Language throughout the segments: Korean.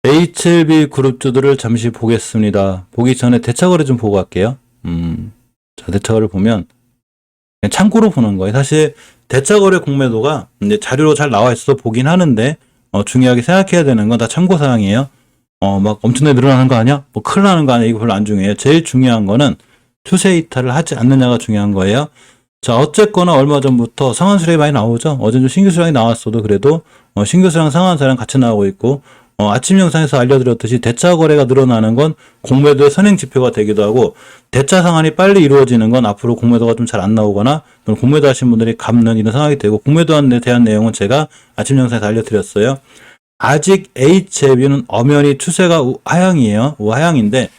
HLB 그룹주들을 잠시 보겠습니다. 보기 전에 대차거래 좀 보고 갈게요. 자, 대차거래 보면 그냥 참고로 보는 거예요. 사실 대차거래 공매도가 이제 자료로 잘 나와 있어서 보긴 하는데 중요하게 생각해야 되는 건 다 참고 사항이에요. 막 엄청나게 늘어나는 거 아니야? 뭐 큰일 나는 거 아니야? 이거 별로 안 중요해요. 제일 중요한 거는 추세 이탈을 하지 않느냐가 중요한 거예요. 자, 어쨌거나 얼마 전부터 상한 수량이 많이 나오죠. 어제 좀 신규 수량이 나왔어도 그래도 신규 수량, 상한 수량 같이 나오고 있고 아침 영상에서 알려드렸듯이 대차 거래가 늘어나는 건 공매도의 선행 지표가 되기도 하고 대차 상한이 빨리 이루어지는 건 앞으로 공매도가 좀 잘 안 나오거나 공매도 하신 분들이 갚는 이런 상황이 되고 공매도에 대한 내용은 제가 아침 영상에서 알려드렸어요. 아직 HLB는 엄연히 추세가 우하향이에요. 우하향인데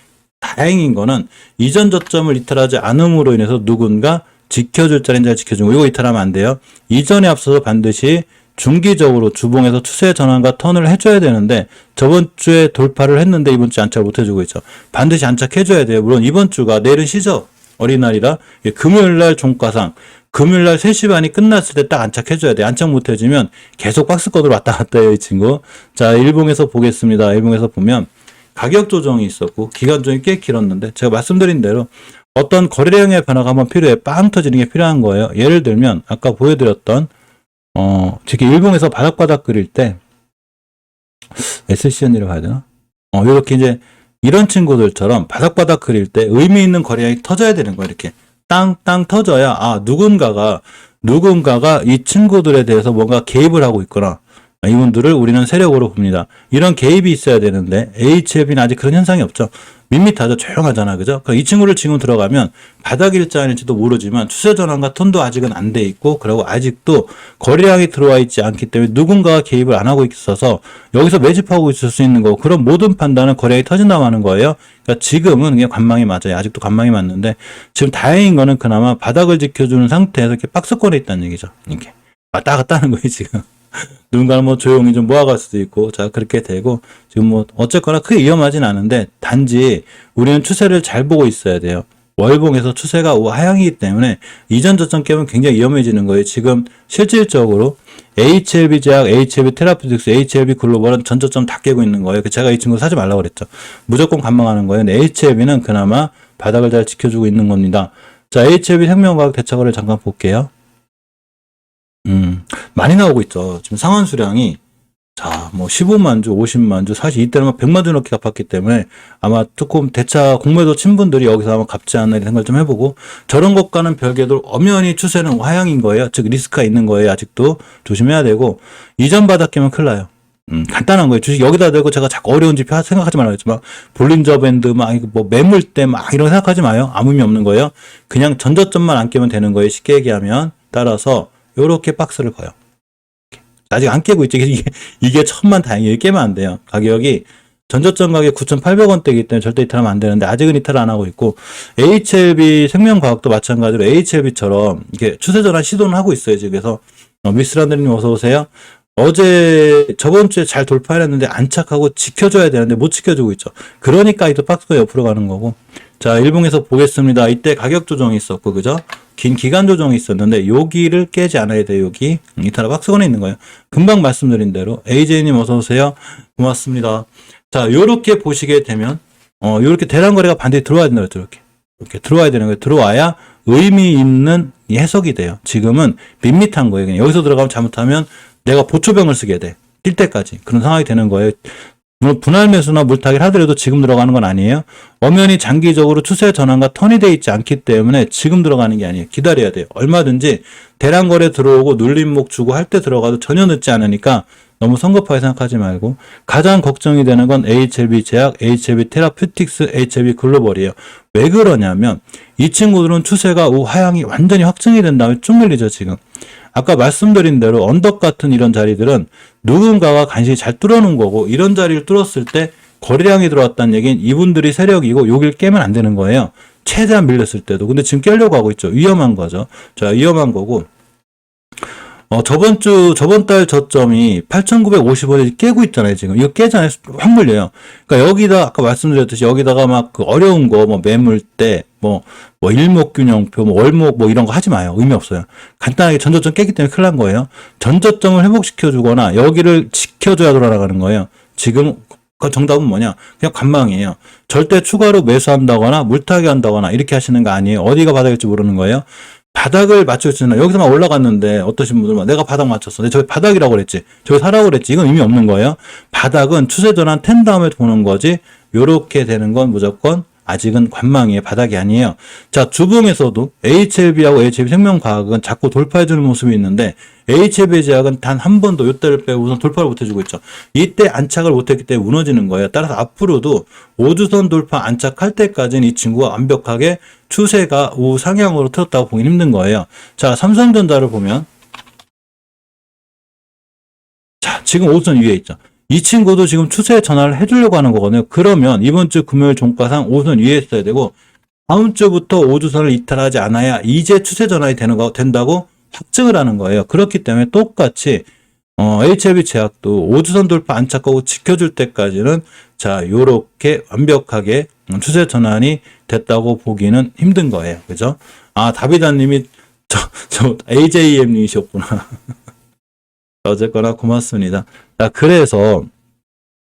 다행인 거는 이전 저점을 이탈하지 않음으로 인해서 누군가 지켜줄 자리는 잘 지켜주고 이거 이탈하면 안 돼요. 이전에 앞서서 반드시 중기적으로 주봉에서 추세 전환과 턴을 해줘야 되는데 저번 주에 돌파를 했는데 이번 주에 안착을 못 해주고 있죠. 반드시 안착해줘야 돼요. 물론 이번 주가 내일은 쉬죠. 어린날이라 금요일날 종가상 금요일날 3시 반이 끝났을 때 딱 안착해줘야 돼요. 안착 못 해주면 계속 박스권으로 왔다 갔다 해요. 이 친구. 자, 일봉에서 보겠습니다. 일봉에서 보면 가격 조정이 있었고 기간 조정이 꽤 길었는데 제가 말씀드린 대로 어떤 거래량의 변화가 한번 필요해. 빵 터지는 게 필요한 거예요. 예를 들면 아까 보여드렸던 특히 일봉에서 바닥바닥 그릴 때 SCN이라고 해야 되나? 이렇게 이제 이런 친구들처럼 바닥바닥 그릴 때 의미 있는 거래량이 터져야 되는 거예요. 이렇게 땅땅 터져야 누군가가 이 친구들에 대해서 뭔가 개입을 하고 있거나 이분들을 우리는 세력으로 봅니다. 이런 개입이 있어야 되는데 HLB는 아직 그런 현상이 없죠. 밋밋하죠. 조용하잖아. 그죠? 그러니까 이 친구를 지금 들어가면 바닥일지 아닐지도 모르지만 추세 전환과 톤도 아직은 안 돼 있고 그리고 아직도 거래량이 들어와 있지 않기 때문에 누군가가 개입을 안 하고 있어서 여기서 매집하고 있을 수 있는 거고 그런 모든 판단은 거래량이 터진다고 하는 거예요. 그러니까 지금은 그냥 관망이 맞아요. 아직도 관망이 맞는데 지금 다행인 거는 그나마 바닥을 지켜주는 상태에서 이렇게 박스권에 있다는 얘기죠. 이렇게 왔다 갔다 하는 거예요. 지금. 누군가는 뭐 조용히 좀 모아갈 수도 있고, 자, 그렇게 되고, 지금 뭐, 어쨌거나 크게 위험하진 않은데, 단지 우리는 추세를 잘 보고 있어야 돼요. 월봉에서 추세가 하향이기 때문에 이전 저점 깨면 굉장히 위험해지는 거예요. 지금 실질적으로 HLB 제약, HLB 테라피틱스, HLB 글로벌은 전 저점 다 깨고 있는 거예요. 제가 이 친구 사지 말라고 그랬죠. 무조건 관망하는 거예요. 근데 HLB는 그나마 바닥을 잘 지켜주고 있는 겁니다. 자, HLB 생명과학 대차거래를 잠깐 볼게요. 많이 나오고 있죠. 지금 상환 수량이, 자, 뭐 15만 주, 50만 주, 사실 이때는 막 100만 주 넘게 갚았기 때문에 아마 조금 대차 공매도 친분들이 여기서 아마 갚지 않나 이런 생각을 좀 해보고 저런 것과는 별개로 엄연히 추세는 하향인 거예요. 즉, 리스크가 있는 거예요. 아직도 조심해야 되고 이전 바닥 깨면 큰일 나요. 간단한 거예요. 주식 여기다 대고 제가 자꾸 어려운 지표 생각하지 말라고 했지만 볼린저 밴드 막 뭐 매물대 막 이런 거 생각하지 마요. 아무 의미 없는 거예요. 그냥 전저점만 안 깨면 되는 거예요. 쉽게 얘기하면. 따라서 요렇게 박스를 거요. 아직 안 깨고 있죠. 이게 천만 다행이에요. 깨면 안 돼요. 가격이 전저점 가격 9,800원대이기 때문에 절대 이탈하면 안 되는데 아직은 이탈 안 하고 있고 HLB 생명과학도 마찬가지로 HLB처럼 이렇게 추세 전환 시도는 하고 있어요. 지금 그래서 미스란드님 어서 오세요. 저번 주에 잘 돌파했는데 안착하고 지켜줘야 되는데 못 지켜주고 있죠. 그러니까 이또 박스가 옆으로 가는 거고. 자, 일봉에서 보겠습니다. 이때 가격 조정이 있었고, 그죠? 긴 기간 조정이 있었는데, 여기를 깨지 않아야 돼요, 여기. 이탈화 박스권에 있는 거예요. 금방 말씀드린 대로. AJ님 어서오세요. 고맙습니다. 자, 요렇게 보시게 되면, 요렇게 대량 거래가 반드시 들어와야 된다 그랬죠, 이렇게. 이렇게 들어와야 되는 거예요. 들어와야 의미 있는 해석이 돼요. 지금은 밋밋한 거예요. 그냥 여기서 들어가면 잘못하면 내가 보초병을 쓰게 돼. 뛸 때까지. 그런 상황이 되는 거예요. 물론 분할 매수나 물타기를 하더라도 지금 들어가는 건 아니에요. 엄연히 장기적으로 추세 전환과 턴이 돼 있지 않기 때문에 지금 들어가는 게 아니에요. 기다려야 돼요. 얼마든지 대량 거래 들어오고 눌림목 주고 할 때 들어가도 전혀 늦지 않으니까 너무 성급하게 생각하지 말고 가장 걱정이 되는 건 HLB 제약, HLB 테라피틱스, HLB 글로벌이에요. 왜 그러냐면 이 친구들은 추세가 하향이 완전히 확증이 된 다음에 쭉 밀리죠 지금. 아까 말씀드린 대로 언덕 같은 이런 자리들은 누군가가 간신히 잘 뚫어놓은 거고 이런 자리를 뚫었을 때 거래량이 들어왔다는 얘기는 이분들이 세력이고 여길 깨면 안 되는 거예요. 최대한 밀렸을 때도. 근데 지금 깨려고 하고 있죠. 위험한 거죠. 자, 위험한 거고. 저번 달 저점이 8,950원에 깨고 있잖아요, 지금. 이거 깨잖아요. 확 물려요. 그러니까 여기다, 아까 말씀드렸듯이 여기다가 막 그 어려운 거, 뭐 매물대, 뭐 일목균형표, 뭐 월목, 뭐 이런 거 하지 마요. 의미 없어요. 간단하게 전저점 깨기 때문에 큰일 난 거예요. 전저점을 회복시켜주거나 여기를 지켜줘야 돌아가는 거예요. 지금 그 정답은 뭐냐? 그냥 관망이에요. 절대 추가로 매수한다거나 물타기 한다거나 이렇게 하시는 거 아니에요. 어디가 바닥일지 모르는 거예요. 바닥을 맞춰주시나 여기서만 올라갔는데 어떠신 분들은 내가 바닥 맞췄어. 근데 저기 바닥이라고 그랬지. 저기 사라고 그랬지. 이건 의미 없는 거예요. 바닥은 추세 전환 텐 다음에 보는 거지. 요렇게 되는 건 무조건 아직은 관망이에요. 바닥이 아니에요. 자, 주봉에서도 HLB하고 HLB생명과학은 자꾸 돌파해주는 모습이 있는데 HLB 제약은 단 한 번도 요때를 빼고 우선 돌파를 못해주고 있죠. 이때 안착을 못했기 때문에 무너지는 거예요. 따라서 앞으로도 5주선 돌파 안착할 때까지는 이 친구가 완벽하게 추세가 우상향으로 틀었다고 보기 힘든 거예요. 자, 삼성전자를 보면 자, 지금 5선 위에 있죠. 이 친구도 지금 추세 전환을 해주려고 하는 거거든요. 그러면 이번 주 금요일 종가상 5선 위에 있어야 되고 다음 주부터 5주선을 이탈하지 않아야 이제 추세 전환이 된다고 확증을 하는 거예요. 그렇기 때문에 똑같이 HLB 제약도 5주선 돌파 안착하고 지켜줄 때까지는 자 요렇게 완벽하게 추세 전환이 됐다고 보기는 힘든 거예요. 그죠? 아 다비다님이 저 AJM님이셨구나. 어쨌거나 고맙습니다. 자, 그래서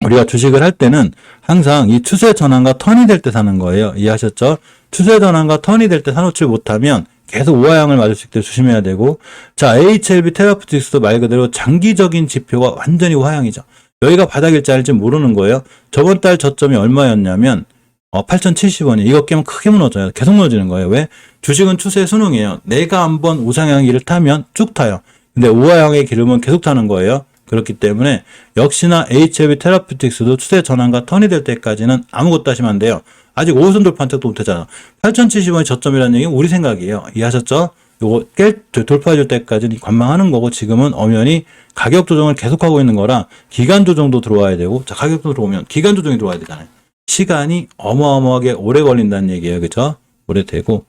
우리가 주식을 할 때는 항상 이 추세 전환과 턴이 될 때 사는 거예요. 이해하셨죠? 추세 전환과 턴이 될 때 사놓지 못하면 계속 우하향을 맞을 수 있기 때문에 조심해야 되고 자, HLB 테라퓨틱스도 말 그대로 장기적인 지표가 완전히 우하향이죠. 여기가 바닥일지 알지 모르는 거예요. 저번 달 저점이 얼마였냐면 8,070원이 이거 깨면 크게 무너져요. 계속 무너지는 거예요. 왜? 주식은 추세 순응이에요. 내가 한번 우상향 길을 타면 쭉 타요. 근데 우하향의 기름은 계속 타는 거예요. 그렇기 때문에 역시나 HLB 테라퓨틱스도 추세 전환과 턴이 될 때까지는 아무것도 하시면 안 돼요. 아직 5선 돌파 한턱도 못하잖아. 8,070원이 저점이라는 얘기는 우리 생각이에요. 이해하셨죠? 요거 돌파해 줄 때까지는 관망하는 거고 지금은 엄연히 가격 조정을 계속하고 있는 거라 기간 조정도 들어와야 되고 자 가격도 들어오면 기간 조정이 들어와야 되잖아요. 시간이 어마어마하게 오래 걸린다는 얘기예요. 그죠? 오래 되고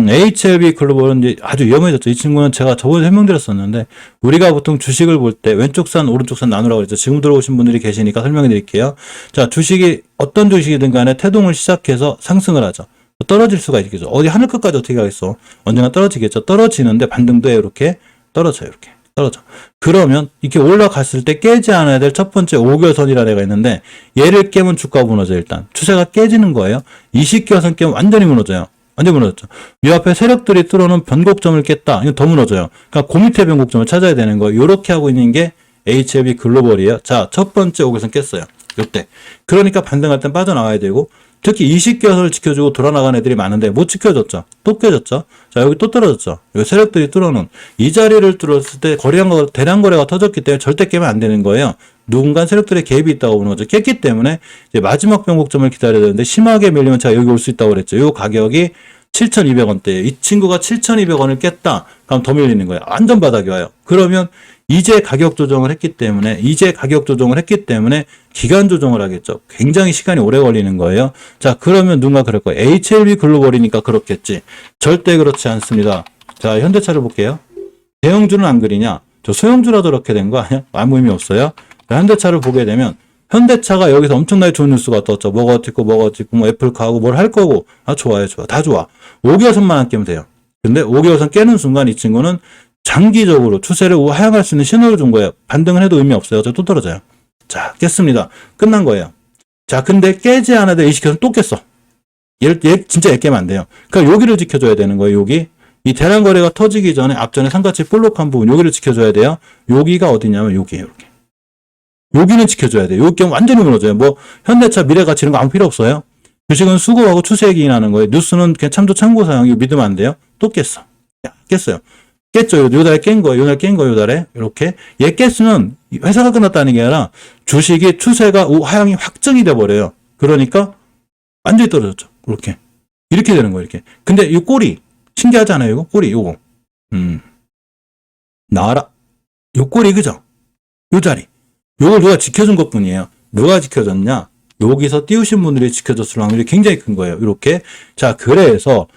HLB 글로벌은 이제 아주 위험해졌죠. 이 친구는 제가 저번에 설명드렸었는데, 우리가 보통 주식을 볼 때 왼쪽 산, 오른쪽 산 나누라고 그랬죠. 지금 들어오신 분들이 계시니까 설명해 드릴게요. 자, 주식이 어떤 주식이든 간에 태동을 시작해서 상승을 하죠. 떨어질 수가 있겠죠. 어디 하늘 끝까지 어떻게 가겠어. 언젠가 떨어지겠죠. 떨어지는데 반등도 이렇게 떨어져요. 이렇게. 떨어져. 그러면 이렇게 올라갔을 때 깨지 않아야 될 첫 번째 5개월선이라는 애가 있는데, 얘를 깨면 주가가 무너져 일단. 추세가 깨지는 거예요. 20개월선 깨면 완전히 무너져요. 완전 무너졌죠. 이 앞에 세력들이 뚫어놓은 변곡점을 깼다. 이거 더 무너져요. 그러니까 그 밑에 변곡점을 찾아야 되는 거예요. 요렇게 하고 있는 게 HLB 글로벌이에요. 자, 첫 번째 5개선 깼어요. 요때. 그러니까 반등할 땐 빠져나와야 되고, 특히 20개선을 지켜주고 돌아나간 애들이 많은데 못 지켜줬죠. 또 깨졌죠. 자, 여기 또 떨어졌죠. 여기 세력들이 뚫어놓은 이 자리를 뚫었을 때 대량 거래가 터졌기 때문에 절대 깨면 안 되는 거예요. 누군가 세력들의 개입이 있다고 보는 거죠. 깼기 때문에 이제 마지막 변곡점을 기다려야 되는데 심하게 밀리면 제가 여기 올 수 있다고 그랬죠. 요 가격이 7,200원대예요. 이 친구가 7,200원을 깼다. 그럼 더 밀리는 거예요. 완전 바닥이 와요. 그러면 이제 가격 조정을 했기 때문에 기간 조정을 하겠죠. 굉장히 시간이 오래 걸리는 거예요. 자, 그러면 누가 그럴 거예요. HLB 글로벌이니까 그렇겠지. 절대 그렇지 않습니다. 자, 현대차를 볼게요. 대형주는 안 그리냐? 저 소형주라도 그렇게 된 거 아니야? 아무 의미 없어요. 자, 현대차를 보게 되면 현대차가 여기서 엄청나게 좋은 뉴스가 떴죠. 뭐가 어떻고 뭐 애플카하고 뭘 할 거고. 아, 좋아요. 다 좋아. 5개월선만 안 깨면 돼요. 근데 5개월선 깨는 순간 이 친구는 장기적으로 추세를 하향할 수 있는 신호를 준 거예요. 반등을 해도 의미 없어요. 어차피 또 떨어져요. 자, 깼습니다. 끝난 거예요. 자, 근데 깨지 않아도 20개선 또 깼어. 얘 진짜 얘 깨면 안 돼요. 그러니까 여기를 지켜줘야 되는 거예요. 여기. 이 대량 거래가 터지기 전에 앞전에 삼각지 볼록한 부분 여기를 지켜줘야 돼요. 여기가 어디냐면 여기예요. 이렇게. 여기는 지켜줘야 돼요. 여기 경우 완전히 무너져요. 뭐 현대차 미래가치 이런 거 아무 필요 없어요. 주식은 수급하고 추세에 기인하는 거예요. 뉴스는 그냥 참고사항 이거 믿으면 안 돼요. 또 깼어. 야, 깼어요. 깼죠. 요 달에 깬 거예요. 요 날 깬 거예요. 요 달에. 이렇게. 얘 깼으면 회사가 끝났다는 게 아니라 주식이 추세가 하향이 확정이 돼버려요. 그러니까 완전히 떨어졌죠. 그렇게. 이렇게 되는 거예요. 이렇게. 근데 이 꼬리. 신기하지 않아요? 이거? 꼬리, 요거. 나와라. 요 꼬리, 그죠? 요 자리. 요걸 누가 지켜준 것 뿐이에요. 누가 지켜줬냐? 여기서 띄우신 분들이 지켜줬을 확률이 굉장히 큰 거예요. 이렇게. 자, 그래서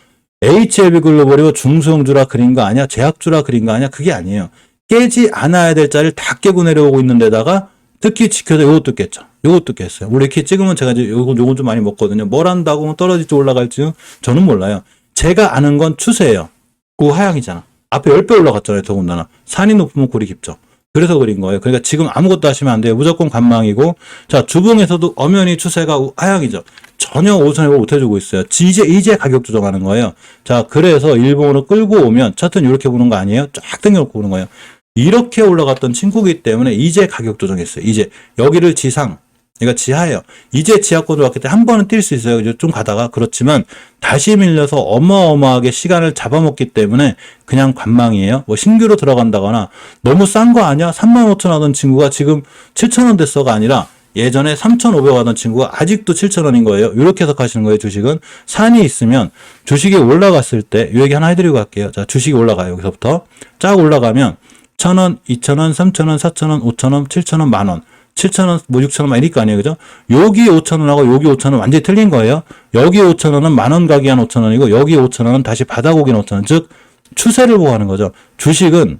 HLB 글로벌이고 중소형주라 그린 거 아니야? 제약주라 그린 거 아니야? 그게 아니에요. 깨지 않아야 될 자리를 다 깨고 내려오고 있는 데다가 특히 지켜서 요것도 깼죠. 요것도 깼어요. 우리 이렇게 찍으면 제가 이제 요건 좀 많이 먹거든요. 뭘 한다고 떨어질지 올라갈지 저는 몰라요. 제가 아는 건 추세예요. 그 하향이잖아. 앞에 10배 올라갔잖아요. 더군다나. 산이 높으면 골이 깊죠. 그래서 그린 거예요. 그러니까 지금 아무것도 하시면 안 돼요. 무조건 관망이고. 자, 주봉에서도 엄연히 추세가 하향이죠. 전혀 5선을 못 해주고 있어요. 이제 가격 조정하는 거예요. 자, 그래서 일봉으로 끌고 오면 차트는 이렇게 보는 거 아니에요? 쫙 당겨놓고 보는 거예요. 이렇게 올라갔던 친구기 때문에 이제 가격 조정했어요. 이제 여기를 지상, 그러니까 지하예요. 이제 지하권으로 왔기 때문에 한 번은 뛸 수 있어요. 이제 좀 가다가. 그렇지만 다시 밀려서 어마어마하게 시간을 잡아먹기 때문에 그냥 관망이에요. 뭐 신규로 들어간다거나 너무 싼 거 아니야? 35,000원 하던 친구가 지금 7,000원 됐어가 아니라 예전에 3,500원 하던 친구가 아직도 7,000원인 거예요. 이렇게 해석하시는 거예요. 주식은. 산이 있으면 주식이 올라갔을 때 이 얘기 하나 해드리고 갈게요. 자, 주식이 올라가요. 여기서부터 쫙 올라가면 1,000원, 2,000원, 3,000원, 4,000원, 5,000원, 7,000원, 만원. 7,000원, 뭐 6,000원 막 이니까 아니에요. 그죠? 여기 5,000원하고 여기 5,000원 완전히 틀린 거예요. 여기 5,000원은 만원 가기 한 5,000원이고 여기 5,000원은 다시 바닥 오긴 5,000원. 즉, 추세를 보고 하는 거죠. 주식은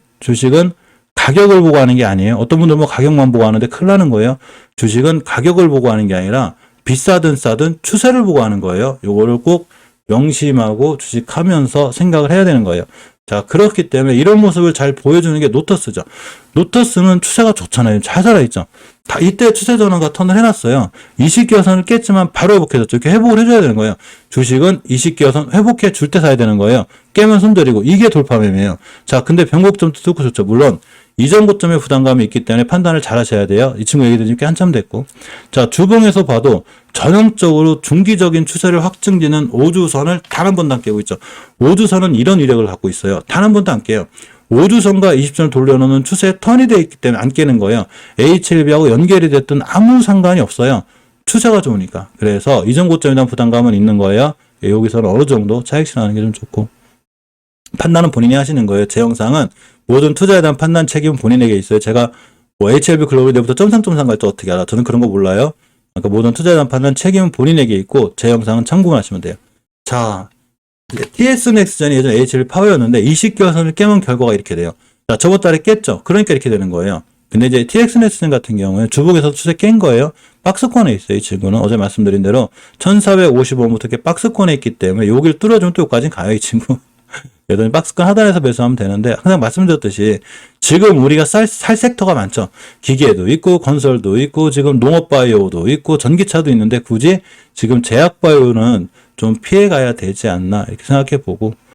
가격을 보고 하는 게 아니에요. 어떤 분들 뭐 가격만 보고 하는데 큰일 나는 거예요. 주식은 가격을 보고 하는 게 아니라 비싸든 싸든 추세를 보고 하는 거예요. 요거를 꼭 명심하고 주식하면서 생각을 해야 되는 거예요. 자, 그렇기 때문에 이런 모습을 잘 보여주는 게 노터스죠. 노터스는 추세가 좋잖아요. 잘 살아있죠. 다 이때 추세 전환과 턴을 해놨어요. 20기어선을 깼지만 바로 회복해줬죠. 이렇게 회복을 해줘야 되는 거예요. 주식은 20기어선 회복해 줄 때 사야 되는 거예요. 깨면 손절이고 이게 돌파매매예요. 자, 근데 변곡점도 뚫고 좋죠. 물론 이전 고점에 부담감이 있기 때문에 판단을 잘 하셔야 돼요. 이 친구 얘기 들으니까 한참 됐고. 자, 주봉에서 봐도 전형적으로 중기적인 추세를 확증지는 5주선을 단 한 번도 안 깨고 있죠. 5주선은 이런 이력을 갖고 있어요. 단 한 번도 안 깨요. 5주선과 20선을 돌려놓는 추세에 턴이 되어 있기 때문에 안 깨는 거예요. HLB하고 연결이 됐든 아무 상관이 없어요. 추세가 좋으니까. 그래서 이전 고점에 대한 부담감은 있는 거예요. 여기서는 어느 정도 차익 실현하는 게 좀 좋고. 판단은 본인이 하시는 거예요. 제 영상은 모든 투자에 대한 판단 책임은 본인에게 있어요. 제가 뭐 HLB 글로벌 내부터 점상점상 갈 때 어떻게 알아? 저는 그런 거 몰라요. 그러니까 모든 투자에 대한 판단 책임은 본인에게 있고 제 영상은 참고만 하시면 돼요. 자, TS 넥스전이 예전 HLB 파워였는데 20개월선을 깨면 결과가 이렇게 돼요. 자, 저번 달에 깼죠. 그러니까 이렇게 되는 거예요. 근데 이제 TX 넥스전 같은 경우에 주봉에서 추세 깬 거예요. 박스권에 있어요. 이 친구는 어제 말씀드린 대로 1455부터 이렇게 박스권에 있기 때문에 여기를 뚫어주면 또 여기까지 가요. 이 친구. 여전히 박스권 하단에서 매수하면 되는데 항상 말씀드렸듯이 지금 우리가 살 섹터가 많죠. 기계도 있고 건설도 있고 지금 농업바이오도 있고 전기차도 있는데 굳이 지금 제약바이오는 좀 피해가야 되지 않나 이렇게 생각해 보고